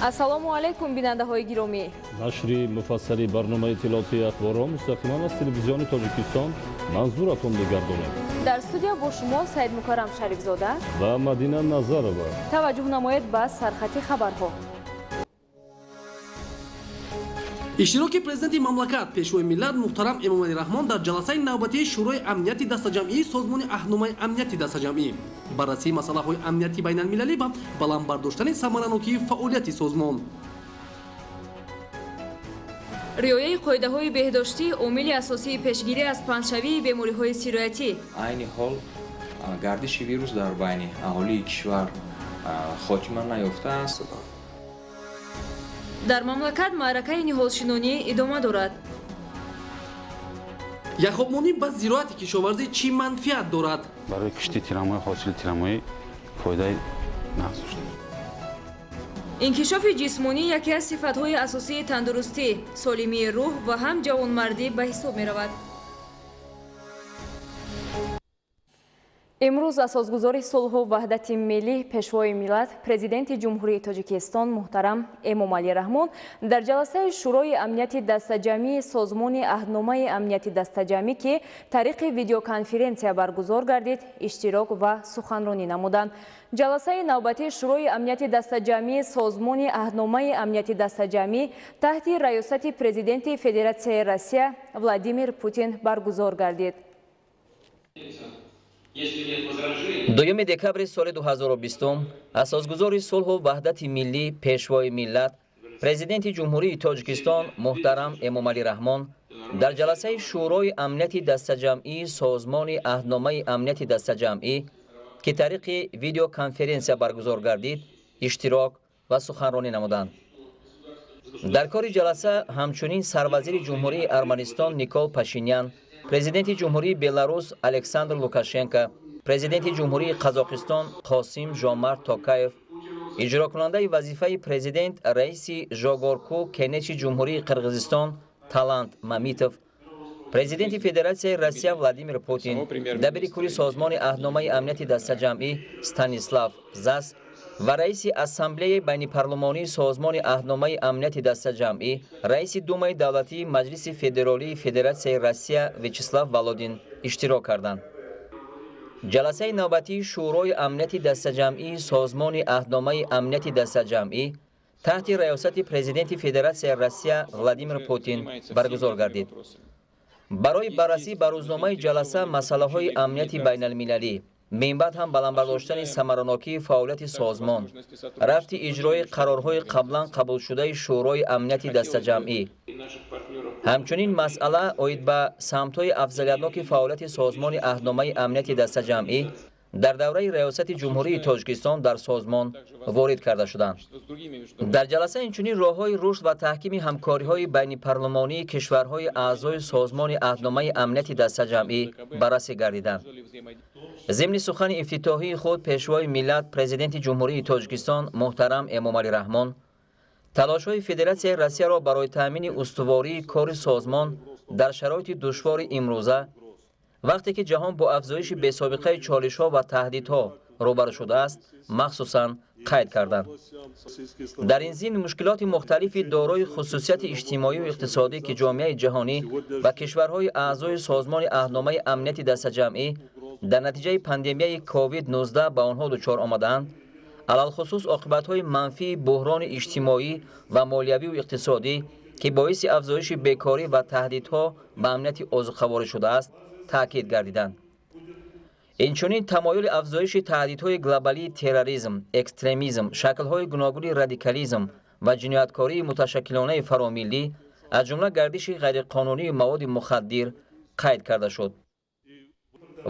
ассалому алайкум бинандаҳои гиромӣ. нашри муфассали барномаи иттилоъоти ахборҳо мустақиман аз телевизиони Тоҷикистон манзуратон мегардонем. Дар студия бо шумо Саид Мукаррам Шарифзода ва Мадина Назарова. таваҷҷӯҳ намоед ба сархати хабарҳо. иштироки президенти мамлакат пешвои миллат муҳтарам Эмомалӣ Раҳмон дар ҷаласаи навбатии шӯрои амнияти дастаҷамъии созмони аҳномаи амнияти дастаҷамъӣ баррасии масъалаҳои амнияти байналмилалӣ ва баландбардоштани самаранокии фаъолияти созмон. риояи қоидаҳои беҳдоштӣ омили асосии пешгирӣ аз панҷшавии бемориҳои сироятӣ. айни ҳол гардиши вирус дар байни аҳолии кишвар хотима наёфтааст. дар мамлакат маъракаи ниҳолшинонӣ идома дорад. яхобмонӣ ба зироати кишоварзӣ чӣ манфиат дорад? барои кишти тирамои ҳосили тирамоӣ фоидаи нағз дошт. инкишофи ҷисмонӣ яке аз сифатҳои асосии тандурустӣ, солимии рӯҳ ва ҳам ҷавонмардӣ ба ҳисоб меравад. имрӯз асосгузори сулҳу ваҳдати миллӣ пешвои миллат президенти ҷумҳурии Тоҷикистон муҳтарам Эмомалӣ Раҳмон дар ҷаласаи шӯрои амнияти дастаҷамъии созмони аҳдномаи амнияти дастаҷамъӣ ки тариқи видеоконференсия баргузор гардид иштирок ва суханронӣ намуданд. ҷаласаи навбатии шӯрои амнияти дастаҷамъии созмони аҳдномаи амнияти дастаҷамъӣ таҳти раёсати президенти Федератсияи Россия Владимир Путин баргузор гардид. 2 декабри соли 2020 асосгузори сулҳу ваҳдати миллӣ пешвои миллат президенти ҷумҳурии Тоҷикистон муҳтарам Эмомалӣ Раҳмон дар ҷаласаи шӯрои амнияти дастаҷамъии созмони аҳдномаи амнияти дастаҷамъӣ ки тариқи видеоконференсия баргузор гардид иштирок ва суханронӣ намуданд. дар кори ҷаласа ҳамчунин сарвазири ҷумҳурии Арманистон Никол Пашинян, президенти ҷумҳурии Беларус Александр Лукашенко, президенти ҷумҳурии Қазоқистон Қосим Жомарт Токаев, иҷрокунандаи вазифаи президент раиси Жогорку Кенечи ҷумҳурии Қирғизистон Талант Мамитов, президенти Федератсияи Россия Владимир Путин, дабири кули созмони аҳдномаи амнияти дастаҷамъӣ Станислав Зас ва раиси ассамблеяи байнипарлумонии созмони аҳдномаи амнияти дастаҷамъӣ, раиси Думаи давлатии Маҷлиси федеролии Федератсияи Россия Вячеслав Володин иштирок карданд. ҷаласаи навбатии шӯрои амнияти дастаҷамъии созмони аҳдномаи амнияти дастаҷамъӣ таҳти раёсати президенти Федератсияи Россия Владимир Путин баргузор гардид. барои баррасӣ ба рӯзномаи ҷаласа масъалаҳои амнияти байналмилалӣ, минбаъд ҳам баландбардоштани самаранокии фаъолияти созмон, рафти иҷрои қарорҳои қаблан қабулшудаи шӯрои амнияти дастаҷамъӣ, ҳамчунин масъала оид ба самтҳои афзалиятноки фаъолияти созмони аҳдномаи амнияти дастаҷамъӣ дар давраи раёсати ҷумҳурии Тоҷикистон дар созмон ворид карда шуданд. дар ҷаласа инчунин роҳҳои рушд ва таҳкими ҳамкориҳои байнипарлумонии кишварҳои аъзои созмони аҳдномаи амнияти дастаҷамъӣ баррасӣ гардиданд. зимни сухани ифтитоҳии худ пешвои миллат президенти ҷумҳурии Тоҷикистон муҳтарам Эмомалӣ Раҳмон талошҳои Федератсияи Россияро барои таъмини устувории кори созмон дар шароити душвори имрӯза, вақте ки ҷаҳон бо афзоиши бесобиқаи чолишҳо ва таҳдидҳо рӯбарӯ шудааст, махсусан қайд карданд. дар ин зимн мушкилоти мухталифи дорои хусусияти иҷтимоию иқтисодӣ ки ҷомеаи ҷаҳонӣ ва кишварҳои аъзои созмони аҳдномаи амнияти дастаҷамъӣ дар натиҷаи пандемияи COVID-19 ба онҳо дучор омадаанд, алалхусус оқибатҳои манфии буҳрони иҷтимоӣ ва молиявию иқтисодӣ ки боиси афзоиши бекорӣ ва таҳдидҳо ба амнияти озуқаворӣ шудааст, таъкид гардиданд. инчунин тамоюли афзоиши таҳдидҳои глобалии терроризм, экстремизм, шаклҳои гуногуни радикализм ва ҷинояткории муташаккилонаи фаромиллӣ, аз ҷумла гардиши ғайриқонунии маводи мухаддир қайд карда шуд.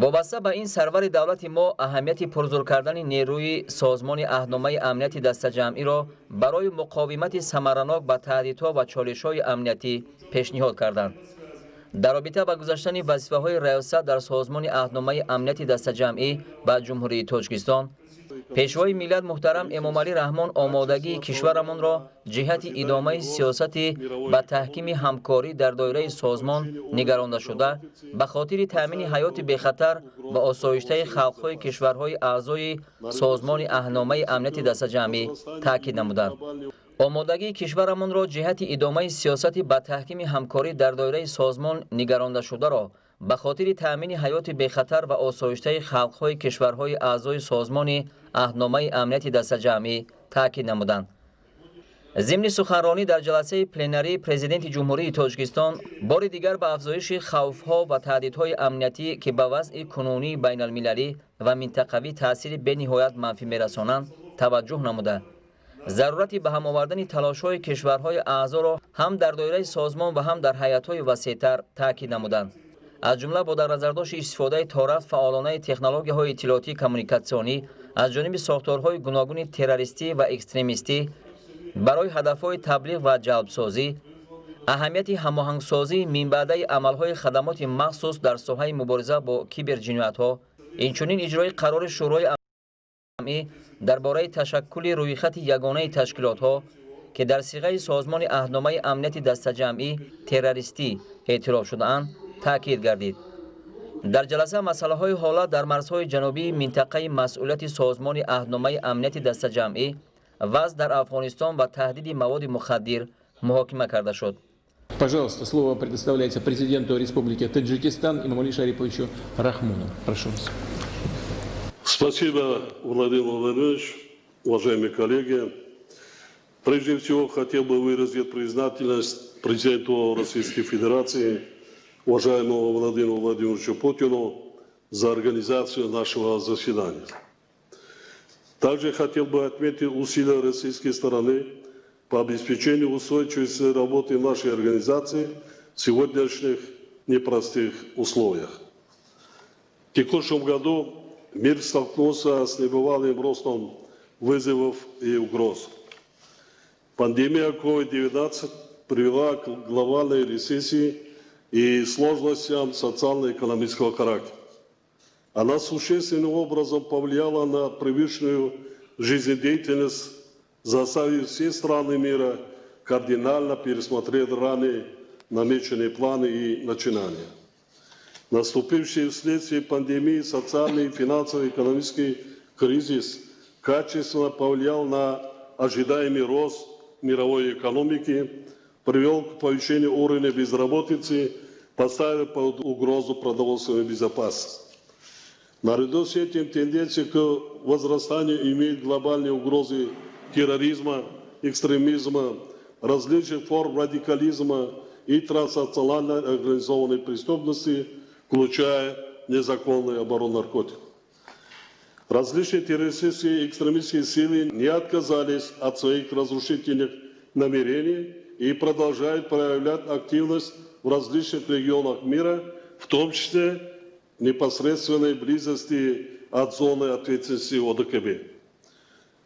вобаста ба ин сарвари давлати мо аҳамияти пурзур кардани нерӯи созмони аҳдномаи амнияти дастаҷамъиро барои муқовимати самаранок ба таҳдидҳо ва чолишҳои амниятӣ пешниҳод карданд. дар робита ба гузаштани вазифаҳои раёсат дар созмони аҳдномаи амнияти дастаҷамъӣ ба ҷумҳурии Тоҷикистон, пешвои миллат муҳтарам Эмомалӣ Раҳмон омодагии кишварамонро ҷиҳати идомаи сиёсати ба таҳкими ҳамкорӣ дар доираи созмон нигарондашуда ба хотири таъмини ҳаёти бехатар ва осоиштаи халқҳои кишварҳои аъзои созмони аҳдномаи амнияти дастаҷамъӣ таъкид намуданд. омодагии кишварамонро ҷиҳати идомаи сиёсати ба таҳкими ҳамкорӣ дар доираи созмон нигарондашударо ба хотири таъмини ҳаёти бехатар ва осоиштаи халқҳои кишварҳои аъзои созмони аҳдномаи амнияти дастаҷамъӣ таъкид намуданд. зимни суханронӣ дар ҷаласаи пленарии президенти ҷумҳурии Тоҷикистон бори дигар ба афзоиши хавфҳо ва таҳдидҳои амниятӣ ки ба вазъи кунунии байналмилалӣ ва минтақавӣ таъсири бениҳоят манфӣ мерасонанд таваҷҷӯҳ намуда, зарурати ба ҳам овардани талошҳои кишварҳои аъзоро ҳам дар доираи созмон ва ҳам дар ҳайатҳои васеътар таъкид намуданд. аз ҷумла бо дар назардошти истифодаи торафт фаъолонаи технологияҳои иттилоотии коммуникатсионӣ аз ҷониби сохторҳои гуногуни террористӣ ва экстремистӣ барои ҳадафҳои таблиғ ва ҷалбсозӣ, аҳамияти ҳамоҳангсозии минбаъдаи амалҳои хадамоти махсус дар соҳаи мубориза бо киберҷиноятҳо, инчунин иҷрои қарори шӯрои амнӣ дар бораи ташаккули рӯйхати ягонаи ташкилотҳо ки дар сиғаи созмони аҳдномаи амнияти дастаҷамъӣ террористӣ эътироф шудаанд таъкид гардид. дар ҷаласа масъалаҳои ҳолат дар марзҳои ҷанубии минтақаи масъулияти созмони аҳдномаи амнияти дастаҷамъӣ, вазъ дар Афғонистон ва таҳдиди маводи мухаддир муҳокима карда шуд. Пожалуйста, слово предоставляется президенту Республики Таджикистан Эмомали Шариповичу Рахмону. Прошу вас. Спасибо, Владимир Владимирович, уважаемые коллеги. Прежде всего, хотел бы выразить признательность президенту Российской Федерации, уважаемому Владимиру Владимировичу Путину, за организацию нашего заседания. Также хотел бы отметить усилия российской стороны по обеспечению устойчивости работы нашей организации в сегодняшних непростых условиях. В текущем году мир столкнулся с небывалым ростом вызовов и угроз. Пандемия COVID-19 привела к глобальной рецессии и сложностям социально-экономического характера. Она существенным образом повлияла на привычную жизнедеятельность, заставив все страны мира кардинально пересмотреть ранее намеченные планы и начинания. Наступивший вследствие пандемии социальный, финансовый, экономический кризис качественно повлиял на ожидаемый рост мировой экономики, привел к повышению уровня безработицы, поставив под угрозу продовольственную безопасность. Наряду с этим тенденция к возрастанию имеет глобальные угрозы терроризма, экстремизма, различных форм радикализма и транснациональной организованной преступности, включая незаконный оборот наркотиков. Различные террористические и экстремистские силы не отказались от своих разрушительных намерений и продолжают проявлять активность в различных регионах мира, в том числе в непосредственной близости от зоны ответственности ОДКБ.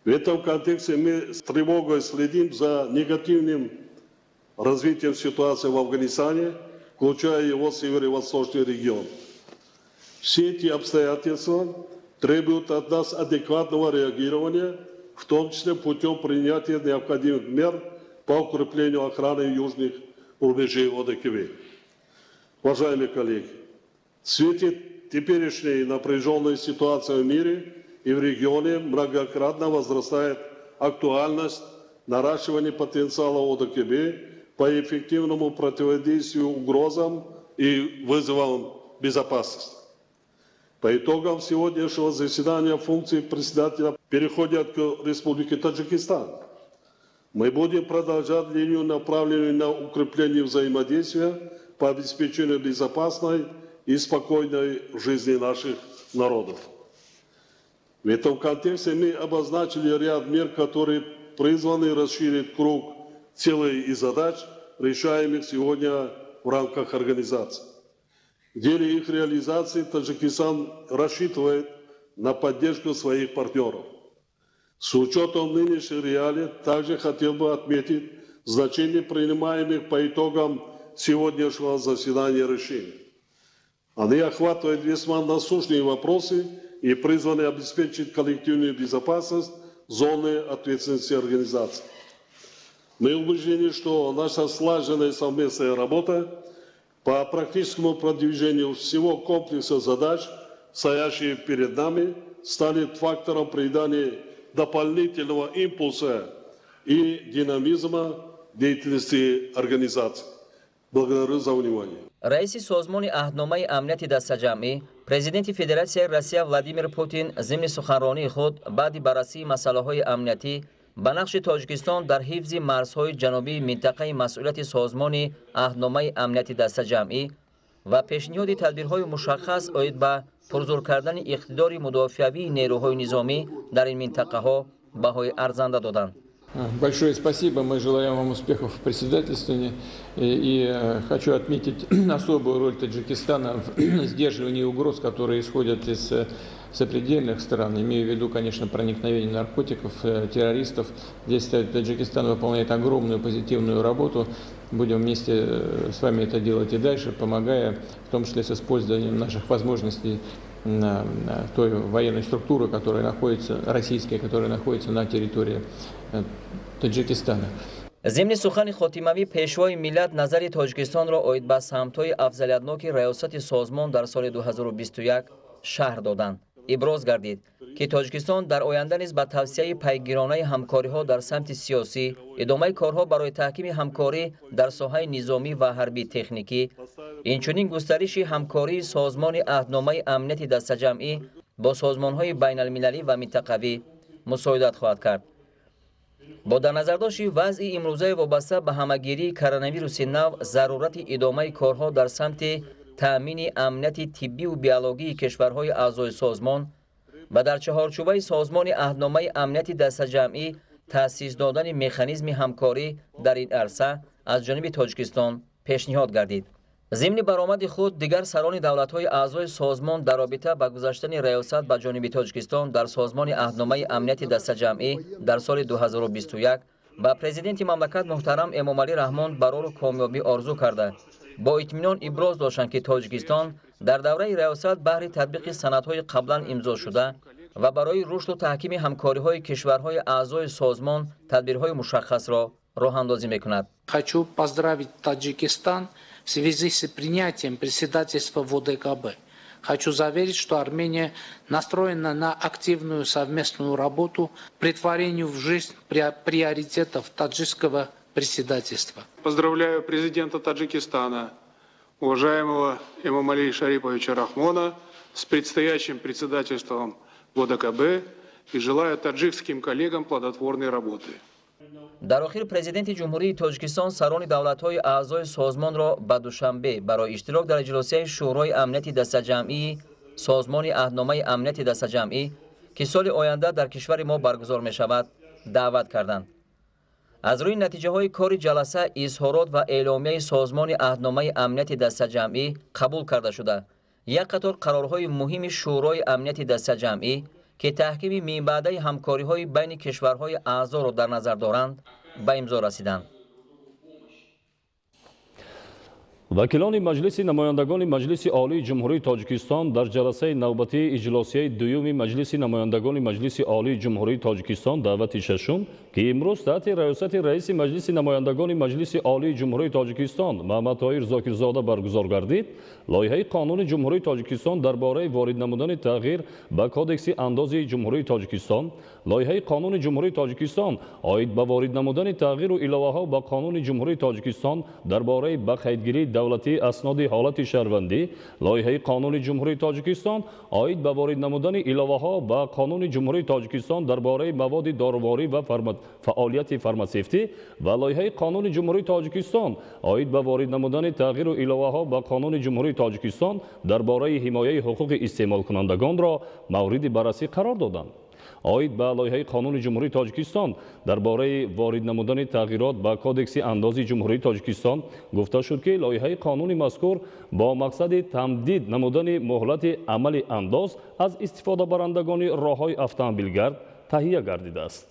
В этом контексте мы с тревогой следим за негативным развитием ситуации в Афганистане, включая его северо-восточный регион. Все эти обстоятельства требуют от нас адекватного реагирования, в том числе путем принятия необходимых мер по укреплению охраны южных рубежей ОДКБ. Уважаемые коллеги, в свете теперешней напряженной ситуации в мире и в регионе многократно возрастает актуальность наращивания потенциала ОДКБ по эффективному противодействию угрозам и вызовам безопасности. По итогам сегодняшнего заседания функции председателя переходят к Республике Таджикистан. Мы будем продолжать линию, направленную на укрепление взаимодействия по обеспечению безопасной и спокойной жизни наших народов. В этом контексте мы обозначили ряд мер, которые призваны расширить круг целей и задач, решаемых сегодня в рамках организации. В деле их реализации Таджикистан рассчитывает на поддержку своих партнеров. С учетом нынешних реалий также хотел бы отметить значение принимаемых по итогам сегодняшнего заседания решений. Они охватывают весьма насущные вопросы и призваны обеспечить коллективную безопасность зоны ответственности организации. Мы убеждены, что наша слаженная совместная работа по практическому продвижению всего комплекса задач, стоящих перед нами, станет фактором придания дополнительного импульса и динамизма деятельности организации. Благодарю за внимание. раиси созмони аҳдномаи амнияти дастаҷамъӣ президенти федератсияи Россия Владимир Путин зимни суханронии худ баъди баррасии масъалаҳои амниятӣ ба нақши Тоҷикистон дар ҳифзи марзҳои ҷанубии минтақаи масъулияти созмони аҳдномаи амнияти дастаҷамъӣ ва пешниҳоди тадбирҳои мушаххас оид ба пурзур кардани иқтидори мудофиавии нерӯҳои низомӣ дар ин минтақаҳо баҳои арзанда доданд. Большое спасибо. Мы желаем вам успехов в председательстве. И хочу отметить особую роль Таджикистана в сдерживании угроз, которые исходят из сопредельных стран. Имею в виду, конечно, проникновение наркотиков, террористов. Здесь Таджикистан выполняет огромную позитивную работу. Будем вместе с вами это делать и дальше, помогая, в том числе с использованием наших возможностей той военной структуры, которая находится, российской, которая находится на территории Таджикистана. зимни сухани хотимавӣ пешвои миллат назари Тоҷикистонро оид ба самтҳои афзалиятноки раёсати созмон дар соли 2021 шаҳр доданд. иброз гардид, ки Тоҷикистон дар оянда низ ба тавсияи пайгиронаи ҳамкориҳо дар самти сиёсӣ, идомаи корҳо барои таҳкими ҳамкорӣ дар соҳаи низомӣ ва ҳарбӣ техникӣ, инчунин густариши ҳамкории созмони аҳдномаи амнияти дастаҷамъӣ бо созмонҳои байналмилалӣ ва минтақавӣ мусоидат хоҳад кард. бо дар назардошти вазъи имрӯзаи вобаста ба ҳамагирии коронавируси нав зарурати идомаи корҳо дар самти таъмини амнияти тиббию биологии кишварҳои аъзои созмон ва дар чаҳорчӯбаи созмони аҳдномаи амнияти дастаҷамъӣ таъсис додани механизми ҳамкорӣ дар ин арса аз ҷониби Тоҷикистон пешниҳод гардид. зимни баромади худ дигар сарони давлатҳои аъзои созмон дар робита ба гузаштани раёсат ба ҷониби Тоҷикистон дар созмони аҳдномаи амнияти дастаҷамъӣ дар соли 2021 ба президенти мамлакат муҳтарам Эмомалӣ Раҳмон барору комёбӣ орзу карда бо итминон иброз доштанд, ки Тоҷикистон дар давраи раёсат баҳри татбиқи санадҳои қаблан имзошуда ва барои рушду таҳкими ҳамкориҳои кишварҳои аъзои созмон тадбирҳои мушаххасро роҳандозӣ мекунад. Хочу поздравить Таджикистан в связи с принятием председательства в ОДКБ. Хочу заверить, что Армения настроена на активную совместную работу к претворению в жизнь приоритетов таджикского председательства. Поздравляю президента Таджикистана, уважаемого Эмомали Шариповича Рахмона, с предстоящим председательством в ОДКБ и желаю таджикским коллегам плодотворной работы. дар охир президенти ҷумҳурии Тоҷикистон сарони давлатҳои аъзои созмонро ба душанбе барои иштирок дар иҷлосияи шӯрои амнияти дастаҷамъии созмони аҳдномаи амнияти дастаҷамъӣ, ки соли оянда дар кишвари мо баргузор мешавад, даъват карданд. аз рӯи натиҷаҳои кори ҷаласа изҳорот ва эъломияи созмони аҳдномаи амнияти дастаҷамъӣ қабул карда шуда як қатор қарорҳои муҳими шӯрои амнияти дастаҷамъӣ ки таҳкими минбаъдаи ҳамкориҳои байни кишварҳои аъзоро дар назар доранд ба имзо расиданд. вакилони маҷлиси намояндагони маҷлиси олии ҷумҳурии Тоҷикистон дар ҷаласаи навбатии иҷлосияи дуюми маҷлиси намояндагони маҷлиси олии ҷумҳурии Тоҷикистон даъвати шашум, ки имрӯз таҳти раёсати раиси маҷлиси намояндагони маҷлиси олии ҷумҳурии Тоҷикистон Маҳмад Тоҳир Зокирзода баргузор гардид, лоиҳаи қонуни ҷумҳурии Тоҷикистон дар бораи ворид намудани тағйир ба кодекси андозии ҷумҳурии Тоҷикистон, лоиҳаи қонуни ҷумҳурии Тоҷикистон оид ба ворид намудани тағйиру иловаҳо ба қонуни ҷумҳурии Тоҷикистон дар бораи ба қайдгирии давлатии асноди ҳолати шаҳрвандӣ, лоиҳаи қонуни ҷумҳурии Тоҷикистон оид ба ворид намудани иловаҳо ба қонуни ҷумҳурии Тоҷикистон дар бораи маводи доруворӣ ва фаъолияти фарматсевтӣ ва лоиҳаи қонуни ҷумҳурии Тоҷикистон оид ба ворид намудани тағйиру иловаҳо ба қонуни ҷумҳурии Тоҷикистон дар бораи ҳимояи ҳуқуқи истеъмолкунандагонро мавриди баррасӣ қарор доданд. оид ба лоиҳаи қонуни ҷумҳурии Тоҷикистон дар бораи ворид намудани тағйирот ба кодекси андозии ҷумҳурии Тоҷикистон гуфта шуд, ки лоиҳаи қонуни мазкур бо мақсади тамдид намудани муҳлати амали андоз аз истифодабарандагони роҳҳои автомобилгард таҳия гардидааст.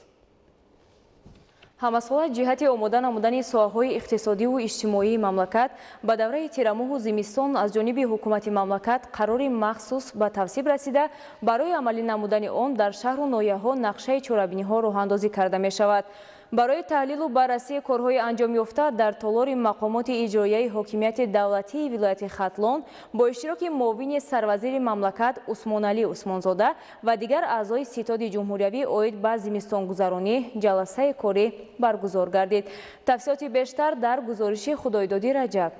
ҳамасола ҷиҳати омода намудани соҳаҳои иқтисодиву иҷтимоии мамлакат ба давраи тирамоҳу зимистон аз ҷониби ҳукумати мамлакат қарори махсус ба тавсиб расида барои амалӣ намудани он дар шаҳру ноҳияҳо нақшаи чорабиниҳо роҳандозӣ карда мешавад. برای تحلیل و بررسی کارهای انجام یافته در تالار مقامات اجرایی حاکمیت دولتی ولایت ختلان با اشتراک معاون سروزیر مملکت عثمان علی عثمانزاده و دیگر اعضای ستاد جمهوریوی اوید به زمستانگذرانی جلسه کاری برگزار گردید. تفصیلات بیشتر در گزارش خدایدادی رجب.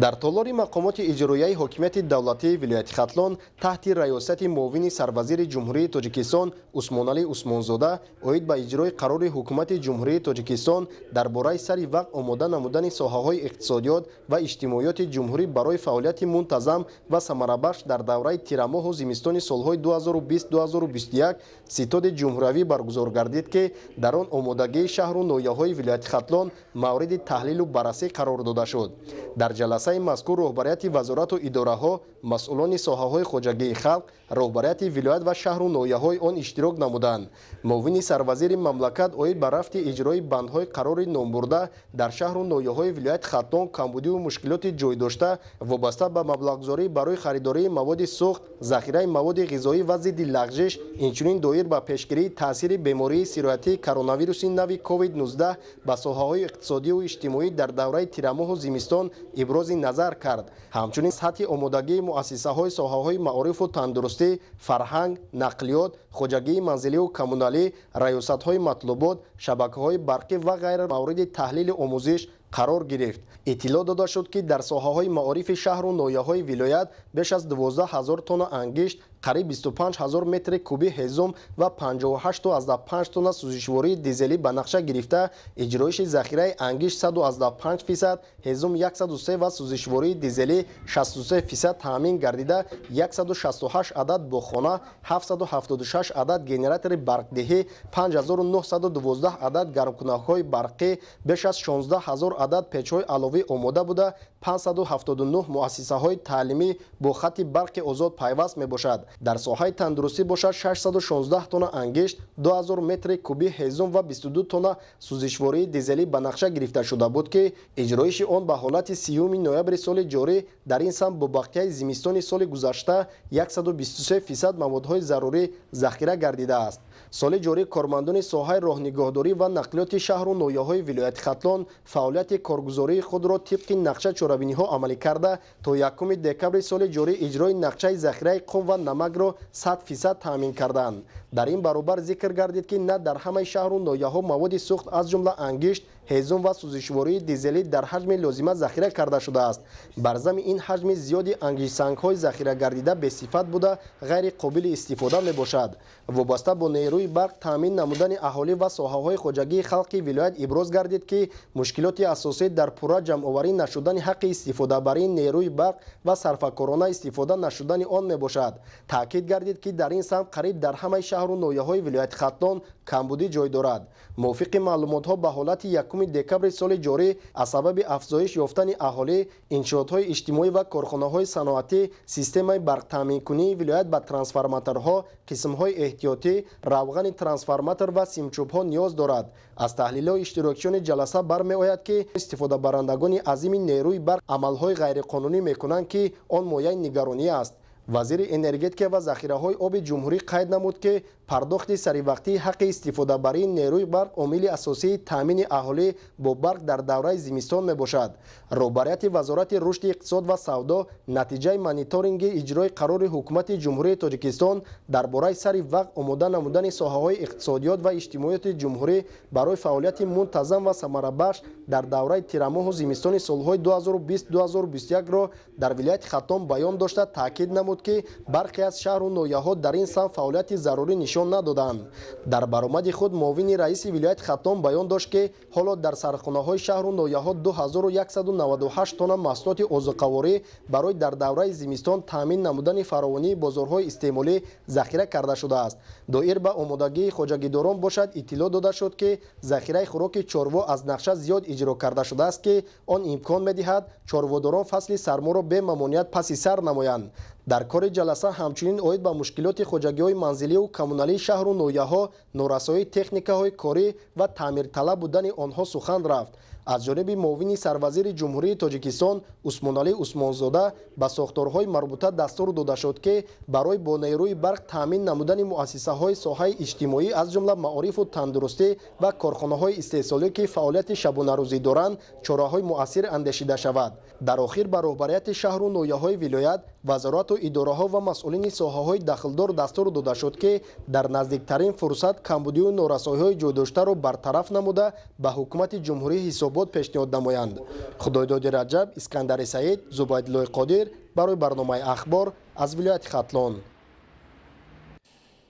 در تالار مقامات اجرایی حاکمیت دولتی ولایت ختلان تحت ریاست معاون سروزیر جمهوری تاجیکستان عثمان علی عثمانزاده اوید به اجرای قرار حکومت جمهوری تاجیکستان درباره سری وقت آماده نمودن ساحه‌های اقتصادیات و اجتماعیات جمهوری برای فعالیت منتظم و ثمره‌بخش در دوره تیرماه و زمستان سالهای 2020-2021 ستاد جمهوریوی برگزار گردید که در آن آمادگی شهر و ناحیه‌های ولایت ختلان مورد تحلیل و بررسی قرار داده شد. در جلسه مذکور رهبریت وزارت و اداره‌ها، مسئولان ساحه‌های خواجگی خلق، رهبریت ولایت و شهر و ناحیه‌های آن اشتراک نمودند. معاون سروزیر مملکت اوید به رفت اجرای بندهای قرار نامبرده در شهر و ناحیه‌های ولایت ختلان کمبودی و مشکلات جای داشته وابسته به مبلغ‌گذاری برای خریداری مواد سوخت، ذخیره مواد غذایی و ضد لغزش، اینچنین دایر به پیشگیری تاثیر بیماری سیرایتی کرونا ویروس نوی کووید 19 به ساحه‌های اقتصادی و اجتماعی در دوره تیرماه و زمستان ابراز نظر کرد. همچنین سطح آمادگی مؤسسه‌های ساحه‌های معارف و تندرستی، فرهنگ، نقلیات، خواجگی منزلی و کمونالی، ریاست‌های مطلوبات، شبکه‌های برقی و غیره مورد تحلیل آموزش قرار گرفت. اطلاع داده شد که در ساحه‌های معارف شهر و ناحیه‌های ولایت بیش از 12000 تن انگشت، قریب 25000 متر کوبی هیزم و 58.5 تن سوزشواری دیزلی به نقشه گرفته اجرایش ذخیره انگشت 115%، هیزم 103 و سوزشواری دیزلی 63% تامین گردیده 168 عدد بخانه، 776 عدد گنراتور برقدهی، 5912 عدد گرمکنک‌های برقی، بیش از 16000 عدد پیچ‌های علاوه آماده بوده 579 مؤسسه‌های تعلیمی با خط برق آزاد پیوست میباشد. در ساحه تندرستی باشد 616 تن انگشت، 2000 متر کوبی هیزم و 22 تن سوزشواری دیزلی به نقشه گرفته شده بود که اجرایش آن به حالت 30 نوامبر سال جاری در این سمت با بقیه زمستان سال گذشته 123% موادهای ضروری ذخیره گردیده است. سال جاری کارمندان ساحه راهنگاهداری و نقلیات شهر و ناحیه‌های ولایت ختلان فعالیت کارگزاری خود را طبق نقشه چرابینی‌ها عملی کرده تا 1 دکبر سال جاری اجرای نقشه ذخیره قم و نمک را 100% تامین کردند. در این برابر ذکر گردید که نه در همه شهر و ناحیه‌ها مواد سوخت از جمله انگشت، هیزم و سوزشواری دیزلی در حجم لازمه ذخیره کرده شده است. بر ضمن این حجم زیادی انگشت سنگ‌های ذخیره گردیده به صفت بوده غیر قابل استفاده میباشد. وابسته با نیروی برق تامین نمودن اهالی و ساحه‌های خواجگی خلق ولایت ابراز گردید که مشکلات اساسی در پورا جمع‌آوری نشدن حق استفاده برای نیروی برق و صرفه‌کارانه استفاده نشدن آن میباشد. تاکید گردید که در این سمت قریب در همه شهر و ناحیه‌های ولایت ختلان کمبودی جای دارد. موافق معلومات‌ها به حالت 1 دکبر سال جاری از سبب افزایش یافتن اهالی، انشاءات‌های اجتماعی و کارخانه‌های صنعتی، سیستم برق تامین کنی ولایت به ترانسفورماتورها، قسم‌های احتیاطی، روغن ترانسفورماتور و سیمچوب‌ها نیاز دارد. از تحلیل اشتراکیان جلسه برمی‌آید که استفاده برندگان از این نیروی برق عمل‌های غیرقانونی می‌کنند که آن مایه نگرانی است. وزیر انرژتیک و ذخیره‌های آب جمهوری قید نمود که پرداخت سریوقتی حق استفاده برای نیروی برق عامل اساسی تامین اهالی با برق در دوره زمستان میباشد. رهبریت وزارت رشد اقتصاد و سودا نتیجه مانیتورینگ اجرای قرار حکومت جمهوری تاجیکستان درباره سریوقت آماده نمودن ساحه‌های اقتصادیات و اجتماعیات جمهوری برای فعالیت منتظم و ثمره‌بخش در دوره تیرماه و زمستان سالهای 2020-2021 را در ولایت ختلان بیان داشته تاکید نمود که برخی از شهر و ناحیه‌ها در این سمت فعالیت ضروری نشان ندادند. در برآمد خود معاون رئیس ولایت ختلان بیان داشت که حالا در سرخانه‌های شهر و ناحیه‌ها 2198 تن محصولات عضوقواری برای در دوره زمستان تامین نمودن فراوانی بازارهای استعمالی ذخیره کرده شده است. دایر به آمادگی خواجگیداران باشد اطلاع داده شد که ذخیره خوراک چاروا از نقشه زیاد اجرا کرده شده است که آن امکان می‌دهد چارواداران فصل سرما را به ممانعت پس سر نمایند. در کار جلسه همچنین اوید به مشکلات خواجگی‌های منزلی و کمونالی شهر و ناحیه‌ها، نورسایی تکنیک‌های کاری و تعمیر طلب بودن آنها سخن رفت. аз ҷониби муовини сарвазири ҷумҳурии тоҷикистон усмоналӣ усмонзода ба сохторҳои марбута дастур дода шуд ки барои бо нейрӯи барқ таъмин намудани муассисаҳои соҳаи иҷтимоӣ аз ҷумла маорифу тандурустӣ ва корхонаҳои истеҳсолӣ ки фаъолияти шабонарӯзӣ доранд чораҳои муассир андешида шавад. дар охир ба роҳбарияти шаҳру ноҳияҳои вилоят вазорату идораҳо ва масъулини соҳаҳои дахлдор дастур дода шуд ки дар наздиктарин фурсат камбудию норасоиҳои ҷойдоштаро бартараф намуда ба ҳукумати ҷумҳурӣ ҳисобот пешниҳод намоянд. худойдоди раҷаб, искандари саид, зубайдуллои қодир барои барномаи ахбор аз вилояти хатлон.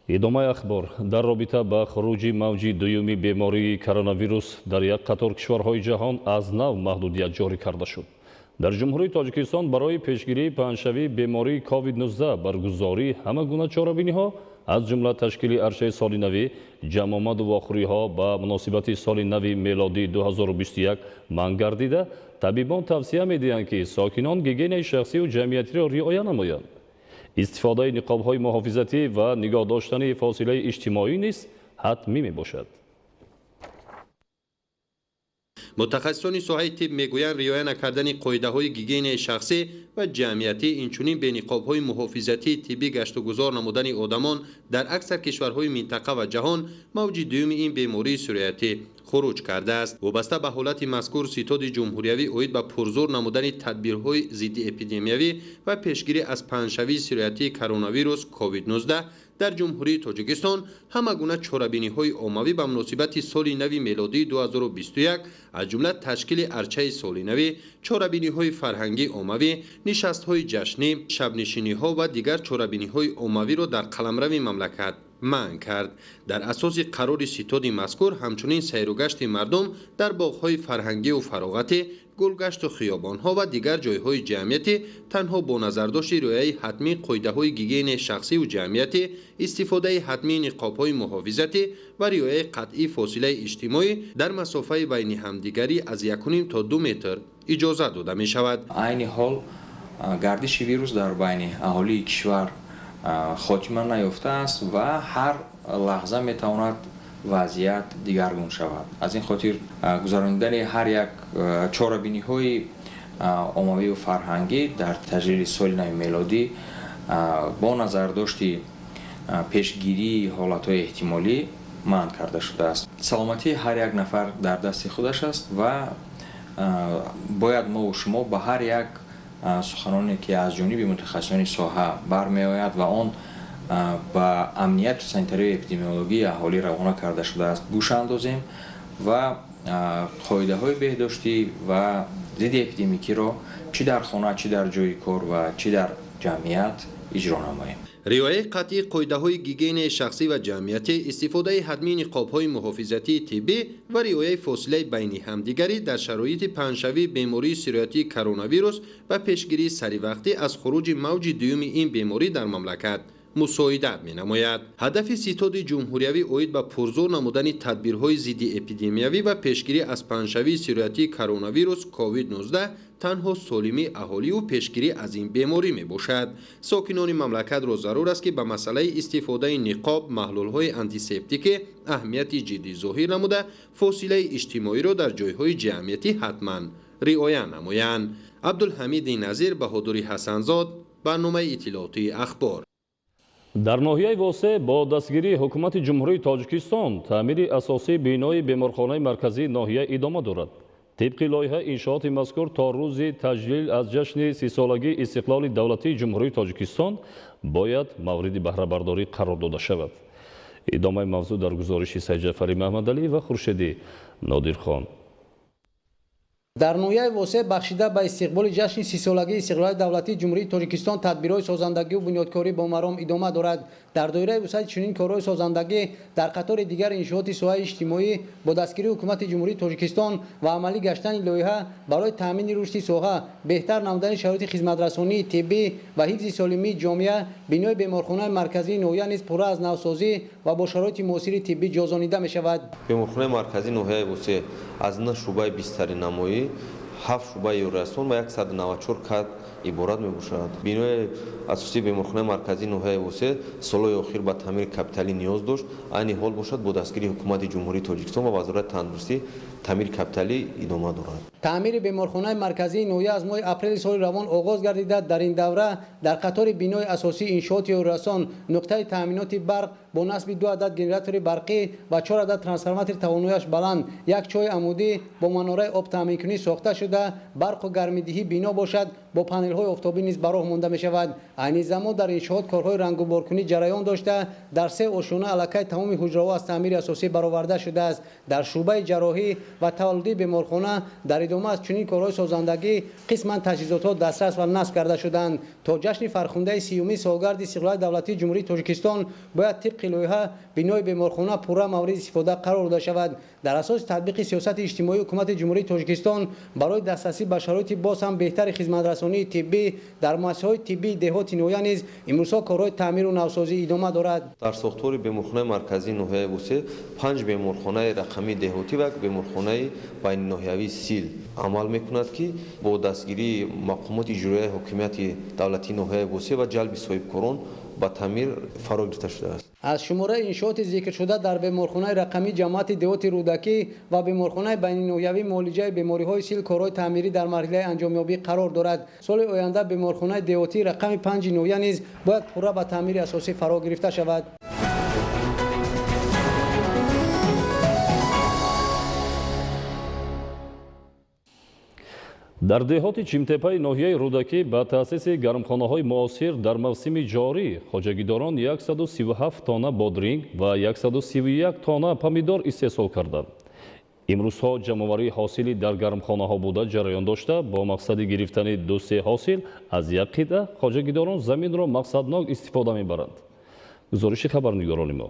идомаи ахбор. дар робита ба хуруҷи мавҷи дуюми бемории коронавирус дар як қатор кишварҳои ҷаҳон аз нав маҳдудият ҷорӣ карда шуд. дар ҷумҳурии тоҷикистон барои пешгирии паҳншавии бемории COVID-19 баргузории ҳама гуна чорабиниҳо аз ҷумла ташкили арчаи соли навӣ, ҷамъомаду вохӯриҳо ба муносибати соли нави мелодии 2021 манъ гардида, табибон тавсия медиҳанд ки сокинон гигиенаи шахсию ҷамъиятиро риоя намоянд. истифодаи ниқобҳои муҳофизатӣ ва нигоҳ доштани фосилаи иҷтимоӣ низ ҳатмӣ мебошад. мутахассисони соҳаи тиб мегӯянд риоя накардани қоидаҳои гигиенаи шахсӣ ва ҷамъиятӣ инчунин бениқобҳои муҳофизатии тиббӣ гаштугузор намудани одамон дар аксар кишварҳои минтақа ва ҷаҳон мавҷи дуюми ин бемории сироятӣ хуруҷ кардааст. вобаста ба ҳолати мазкур ситоди ҷумҳуриявӣ оид ба пурзур намудани тадбирҳои зидди эпидемиявӣ ва пешгирӣ аз паҳншавии сироятии коронавирус COVID-19 дар ҷумҳурии тоҷикистон ҳама гуна чорабиниҳои оммавӣ ба муносибати соли нави мелодии 2021 аз ҷумла ташкили арчаи соли навӣ, чорабиниҳои фарҳангӣ оммавӣ, нишастҳои ҷашнӣ, шабнишиниҳо ва дигар чорабиниҳои оммавиро дар қаламрави мамлакат манъ кард. дар асоси қарори ситоди мазкур ҳамчунин сайру гашти мардум дар боғҳои фарҳангиву фароғатӣ, гулгашту хиёбонҳо ва дигар ҷойҳои ҷамъиятӣ танҳо бо назардошти риояи ҳатмии қоидаҳои гигиенаи шахсиву ҷамъиятӣ, истифодаи ҳатмии ниқобҳои муҳофизатӣ ва риояи қатъии фосилаи иҷтимоӣ дар масофаи байни ҳамдигарӣ аз 1.5 то 2 метр иҷозат дода мешавад. айни ҳол гардиши вирус дар байни аҳолии кишвар хотима наёфтааст ва ҳар лаҳза метавонад вазъият дигаргун шавад. аз ин хотир гузарондани ҳар як чорабиниҳои оммавию фарҳангӣ дар таҷрили соли нави мелодӣ бо назардошти пешгирии ҳолатҳои эҳтимолӣ манъ карда шудааст. саломатии ҳар як нафар дар дасти худаш аст ва бояд мову шумо ба ҳар як суханоне ки аз ҷониби мутахассисони соҳа бармеояд ва он ба амнияту санитарию эпидемиологии аҳолӣ равона карда шудааст гӯш андозем ва қоидаҳои беҳдоштӣ ва зидди эпидемикиро чӣ дар хона, чӣ дар ҷои кор ва чӣ дар ҷамъият иҷро намоем. риояи қатъии қоидаҳои гигиенаи шахсӣ ва ҷамъиятӣ, истифодаи ҳатмии ниқобҳои муҳофизатии тиббӣ ва риояи фосилаи байни ҳамдигарӣ дар шароити паҳншавии бемории сироятии коронавирус ва пешгирии саривақтӣ аз хуруҷи мавҷи дуюми ин беморӣ дар мамлакат мусоидат менамояд. ҳадафи ситоди ҷумҳуриявӣ оид ба пурзур намудани тадбирҳои зидди эпидемиявӣ ва пешгирӣ аз паҳншавии сироятии коронавирус COVID-19 танҳо солимии аҳоливу пешгирӣ аз ин беморӣ мебошад. сокинони мамлакатро зарур аст ки ба масъалаи истифодаи ниқоб, маҳлулҳои антисептикӣ аҳамияти ҷиддӣ зоҳир намуда, фосилаи иҷтимоиро дар ҷойҳои ҷамъиятӣ ҳатман риоя намоянд. абдулҳамиди назир, баҳодури ҳасанзод, барномаи иттилоотии ахбор. дар ноҳияи восеъ бо дастгирии ҳукумати ҷумҳурии тоҷикистон таъмири асосии бинои беморхонаи марказии ноҳия идома дорад. طبق لایحه انشاءات مذکور تا روز تجلیل از جشن 30 سالگی استقلال دولتی جمهوری تاجیکستان باید مورد بهره برداری قرار داده شود. ادامه موضوع در گزارش سید جعفری محمدعلی و خورشیدی نادرخان. дар ноҳияи восеъ бахшида ба истиқболи ҷашни 30 солагии истиқлоли давлатии ҷумҳурии тоҷикистон тадбирҳои созандагию бунёдкорӣ бо маром идома дорад. дар доираи вусъати чунин корҳои созандагӣ дар қатори дигар иншооти соҳаи иҷтимоӣ бо дастгирии ҳукумати ҷумҳурии тоҷикистон ва амалӣ гаштани лоиҳа барои таъмини рушди соҳа, беҳтар намудани шароити хизматрасонии тиббӣ ва ҳифзи солимии ҷомеа, бинои беморхонаи марказии ноҳия низ пурра аз навсозӣ ва бо шароити муосири тиббӣ ҷозонида мешавад. беморхонаи марказии ноҳияи восеъ аз на шуъбаи бистари намоӣ 7 шуъбаи ёррасон ва 194 кад иборат мебошад. бинои асосии беморхонаи марказии ноҳияи восеъ солҳои охир ба таъмири капиталӣ ниёз дошт. айни ҳол бошад бо дастгирии ҳукумати ҷумҳурии тоҷикистон ва вазорати тандурустӣ таъмири капиталӣ идома дорад. таъмири беморхонаи марказии ноҳия аз моҳи апрели соли равон оғоз гардида дар ин давра дар қатори бинои асосии иншооти расон нуқтаи таъминоти барқ бо насби 2 адад генератори барқӣ ва 4 адад трансформатори тавонояш баланд, як чой амудӣ бо манораи об таъминкунӣ сохта шуда барқу гармидиҳӣ бино бошад, бо панелҳои офтобӣ низ ба роҳ монда мешавад. Айни замон дар иншоот корҳои рангуборкунӣ ҷараён дошта дар 3 ошона аллакай тамоми ҳуҷраҳо аз таъмири асосӣ бароварда шудааст. дар шуъбаи ҷарроҳӣ ва таваллудии беморхона дар идома аз чунин корҳои созандагӣ қисман таҷҳизотҳо дастрас ва насб карда шуданд. то ҷашни фархундаи 30-юми солгарди истиқлолияти давлатии ҷумҳурии Тоҷикистон бояд тибқи лоиҳа бинои беморхона пурра мавриди истифода қарор дода шавад. дар асоси татбиқи сиёсати иҷтимоии ҳукумати ҷумҳурии Тоҷикистон барои дастрасӣ ба шароити боз ҳам беҳтари хизматрасонии тиббӣ дар муассисаҳои тиббии деҳоти ноҳия низ имрӯзҳо корҳои таъмиру навсозӣ идома дорад. дар сохтори беморхонаи марказии ноҳияи вусеъ 5 беморхонаи рақамии деҳотӣ ва беморхонаи байниноҳиявии сил амал мекунад ки бо дастгирии мақомоти иҷроияи ҳокимияти давлатии ноҳияи вусеъ ва ҷалби соҳибкорон ба таъмир фаро гирифта шудааст. аз шумораи иншооти зикршуда дар беморхонаи рақамӣ ҷамъияти деҳоти рӯдакӣ ва беморхонаи байниноҳиявӣ муолиҷаи бемориҳои сил корҳои таъмирӣ дар марҳилаи анҷомёбӣ қарор дорад. соли оянда беморхонаи деҳотии рақами 5 ноҳия низ бояд пурра ба таъмири асосӣ фаро гирифта шавад. дар деҳоти чимтепаи ноҳияи рӯдакӣ ба таъсиси гармхонаҳои муосир дар мавсими ҷорӣ хоҷагидорон 137 тонна бодринг ва 131 тонна помидор истеҳсол карданд. имрӯзҳо ҷамъоварии ҳосилӣ дар гармхонаҳо буда ҷараён дошта бо мақсади гирифтани 2-3 ҳосил аз як қитъа хоҷагидорон заминро мақсаднок истифода мебаранд. гузориши хабарнигорони мо.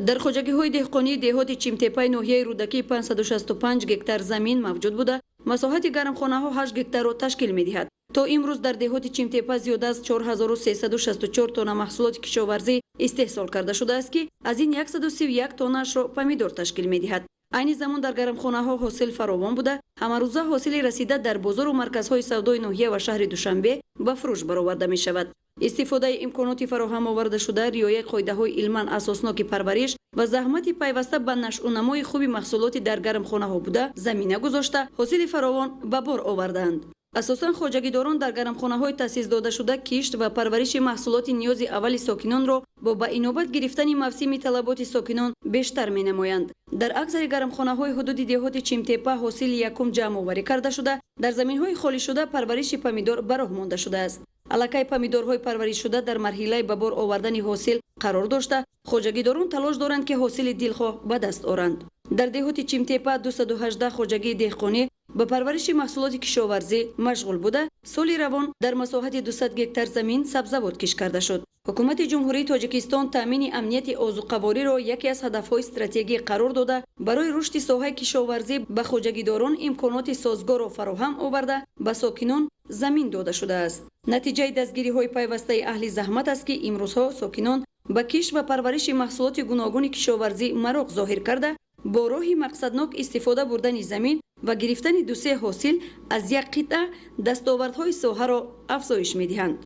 дар хоҷагиҳои деҳқонии деҳоти чимтепаи ноҳияи рӯдакӣ 565 гектар замин мавҷуд буда масоҳати гармхонаҳо 8 гектарро ташкил медиҳад. то имрӯз дар деҳоти чимтепа зиёда аз 4364 тонна маҳсулоти кишоварзӣ истеҳсол карда шудааст ки аз ин 131 тоннаашро помидор ташкил медиҳад. айни замон дар гармхонаҳо ҳосил фаровон буда ҳамарӯза ҳосили расида дар бозору марказҳои савдои ноҳия ва шаҳри Душанбе ба фурӯш бароварда мешавад. истифодаи имконоти фароҳам овардашуда, риояи қоидаҳои илман асосноки парвариш ва заҳмати пайваста ба нашъунамои хуби маҳсулоти дар гармхонаҳо буда замина гузошта ҳосили фаровон ба бор овардаанд. асосан хоҷагидорон дар гармхонаҳои таъсисдодашуда кишт ва парвариши маҳсулоти ниёзи аввали сокинонро бо ба инобат гирифтани мавсими талаботи сокинон бештар менамоянд. дар аксари гармхонаҳои ҳудуди деҳоти чимтепа ҳосили якум ҷамъоварӣ карда шуда дар заминҳои холишуда парвариши помидор ба роҳ монда шудааст. аллакай помидорҳои парваришшуда дар марҳилаи ба бор овардани ҳосил қарор дошта хоҷагидорон талош доранд ки ҳосили дилхоҳ ба даст оранд. дар деҳоти чимтепа 218 хоҷагии деҳқонӣ ба парвариши маҳсулоти кишоварзӣ машғул буда соли равон дар масоҳати 200 гектар замин сабзавот киш карда шуд. ҳукумати ҷумҳурии Тоҷикистон таъмини амнияти озуқавориро яке аз ҳадафҳои стратегӣ қарор дода барои рушди соҳаи кишоварзӣ ба хоҷагидорон имконоти созгорро фароҳам оварда ба сокинон замин дода шудааст. натиҷаи дастгириҳои пайвастаи аҳли заҳмат аст ки имрӯзҳо сокинон ба кишт ва парвариши маҳсулоти гуногуни кишоварзӣ мароғ зоҳир карда бо роҳи мақсаднок истифода бурдани замин ва гирифтани 2-3 ҳосил аз як қитъа дастовардҳои соҳаро афзоиш медиҳанд.